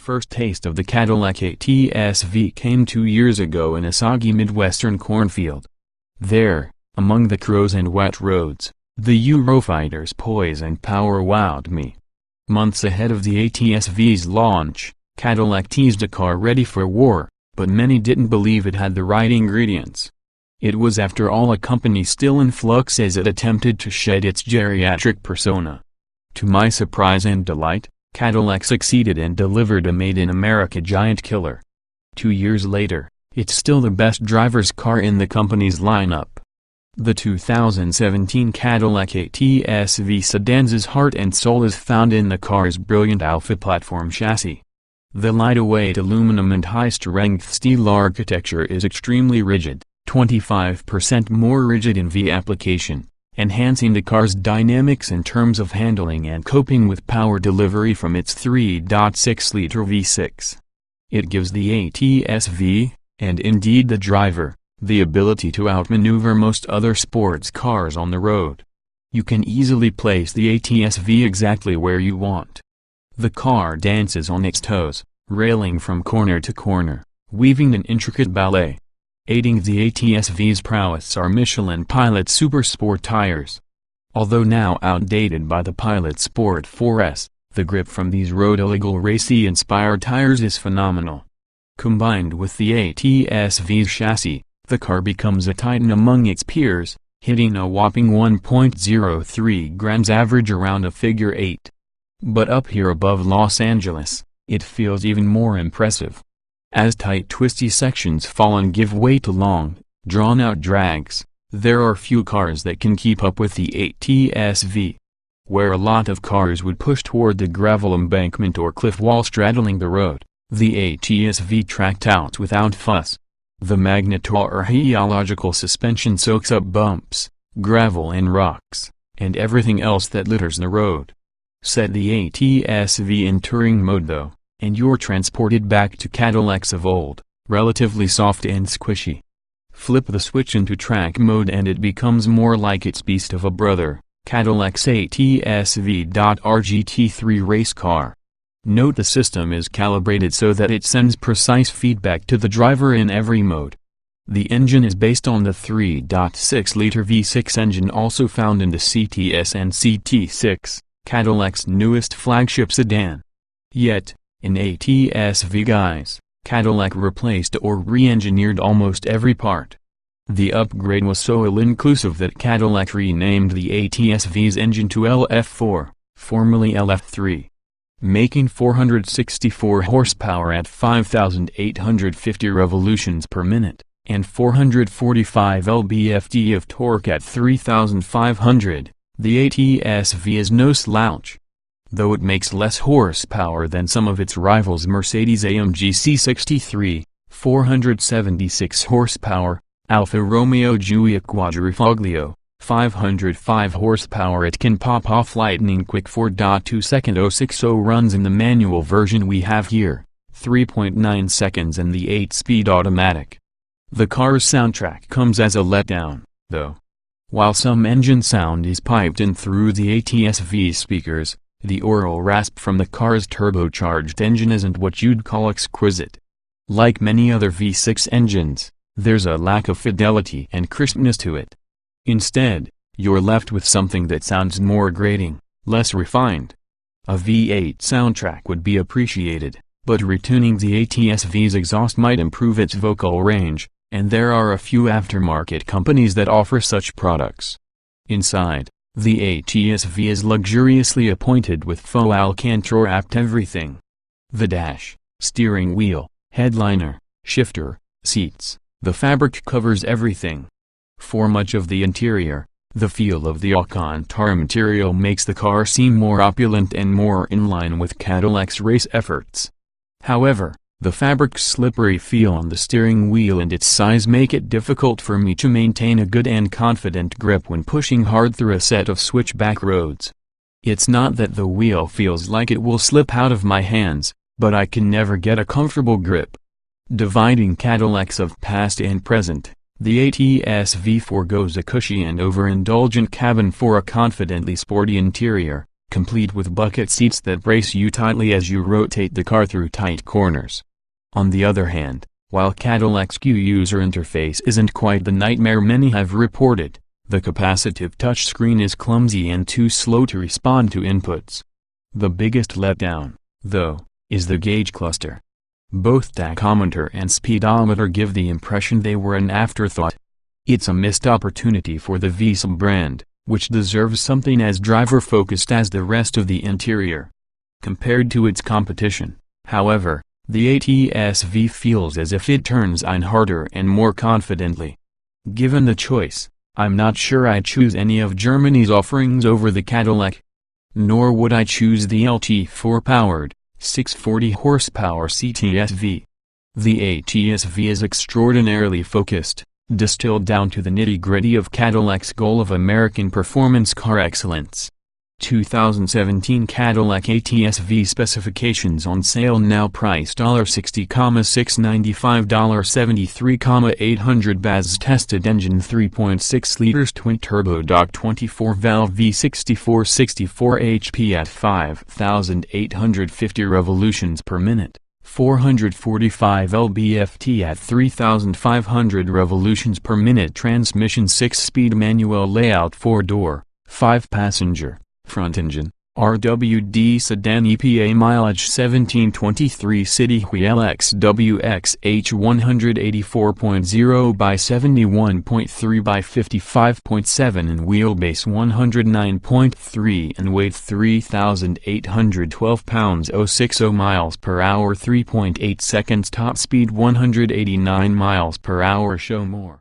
first taste of the Cadillac ATS-V came 2 years ago in a soggy Midwestern cornfield. There, among the crows and wet roads, the Eurofighter's poise and power wowed me. Months ahead of the ATS-V's launch, Cadillac teased a car ready for war, but many didn't believe it had the right ingredients. It was after all a company still in flux as it attempted to shed its geriatric persona. To my surprise and delight, Cadillac succeeded and delivered a made-in-America giant killer. 2 years later, it's still the best driver's car in the company's lineup. The 2017 Cadillac ATS-V sedan's heart and soul is found in the car's brilliant Alpha platform chassis. The lightweight aluminum and high-strength steel architecture is extremely rigid, 25% more rigid in V application, enhancing the car's dynamics in terms of handling and coping with power delivery from its 3.6-liter V6. It gives the ATS-V, and indeed the driver, the ability to outmaneuver most other sports cars on the road. You can easily place the ATS-V exactly where you want. The car dances on its toes, railing from corner to corner, weaving an intricate ballet. Aiding the ATS-V's prowess are Michelin Pilot Super Sport tires. Although now outdated by the Pilot Sport 4S, the grip from these road-illegal racy-inspired tires is phenomenal. Combined with the ATS-V's chassis, the car becomes a titan among its peers, hitting a whopping 1.03 grams average around a figure 8. But up here above Los Angeles, it feels even more impressive. As tight twisty sections fall and give way to long, drawn-out drags, there are few cars that can keep up with the ATS-V. Where a lot of cars would push toward the gravel embankment or cliff wall straddling the road, the ATS-V tracked out without fuss. The magnetar or geological suspension soaks up bumps, gravel and rocks, and everything else that litters the road. Set the ATS-V in touring mode though, and you're transported back to Cadillacs of old, relatively soft and squishy. Flip the switch into track mode and it becomes more like its beast of a brother, Cadillac's ATS-V. RGT3 race car. Note the system is calibrated so that it sends precise feedback to the driver in every mode. The engine is based on the 3.6-liter V6 engine also found in the CTS and CT6, Cadillac's newest flagship sedan. Yet, in ATS-V guise, Cadillac replaced or re-engineered almost every part. The upgrade was so all-inclusive that Cadillac renamed the ATS-V's engine to LF4, formerly LF3. Making 464 horsepower at 5,850 revolutions per minute, and 445 lb-ft of torque at 3,500, the ATS-V is no slouch. Though it makes less horsepower than some of its rivals Mercedes-AMG C63, 476 horsepower, Alfa Romeo Giulia Quadrifoglio, 505 horsepower. It can pop off lightning quick 4.2-second 060 runs in the manual version we have here, 3.9 seconds in the 8-speed automatic. The car's soundtrack comes as a letdown, though. While some engine sound is piped in through the ATS-V speakers, the oral rasp from the car's turbocharged engine isn't what you'd call exquisite. Like many other V6 engines, there's a lack of fidelity and crispness to it. Instead, you're left with something that sounds more grating, less refined. A V8 soundtrack would be appreciated, but retuning the ATS-V's exhaust might improve its vocal range, and there are a few aftermarket companies that offer such products. Inside, the ATS-V is luxuriously appointed with faux Alcantara-wrapped everything. The dash, steering wheel, headliner, shifter, seats, the fabric covers everything. For much of the interior, the feel of the Alcantara material makes the car seem more opulent and more in line with Cadillac's race efforts. However, the fabric's slippery feel on the steering wheel and its size make it difficult for me to maintain a good and confident grip when pushing hard through a set of switchback roads. It's not that the wheel feels like it will slip out of my hands, but I can never get a comfortable grip. Dividing Cadillacs of past and present, the ATS-V forgoes a cushy and overindulgent cabin for a confidently sporty interior, complete with bucket seats that brace you tightly as you rotate the car through tight corners. On the other hand, while Cadillac's user interface isn't quite the nightmare many have reported, the capacitive touchscreen is clumsy and too slow to respond to inputs. The biggest letdown, though, is the gauge cluster. Both tachometer and speedometer give the impression they were an afterthought. It's a missed opportunity for the V-6 brand, which deserves something as driver-focused as the rest of the interior. Compared to its competition, however, the ATS-V feels as if it turns on harder and more confidently. Given the choice, I'm not sure I'd choose any of Germany's offerings over the Cadillac. Nor would I choose the LT4-powered, 640 horsepower CTS-V. The ATS-V is extraordinarily focused, distilled down to the nitty-gritty of Cadillac's goal of American performance car excellence. 2017 Cadillac ATS-V specifications on sale now price $60,695 $73,800 BAZ tested engine 3.6 liters twin-turbo DOHC 24-valve V6 464 HP at 5,850 revolutions per minute, 445 lb-ft at 3,500 revolutions per minute transmission 6-speed manual layout 4-door, 5-passenger. Front engine, RWD sedan EPA mileage 1723 city wheel XWXH 184.0 by 71.3 by 55.7 and wheelbase 109.3 and weight 3,812 pounds 060 miles per hour 3.8 seconds top speed 189 miles per hour show more.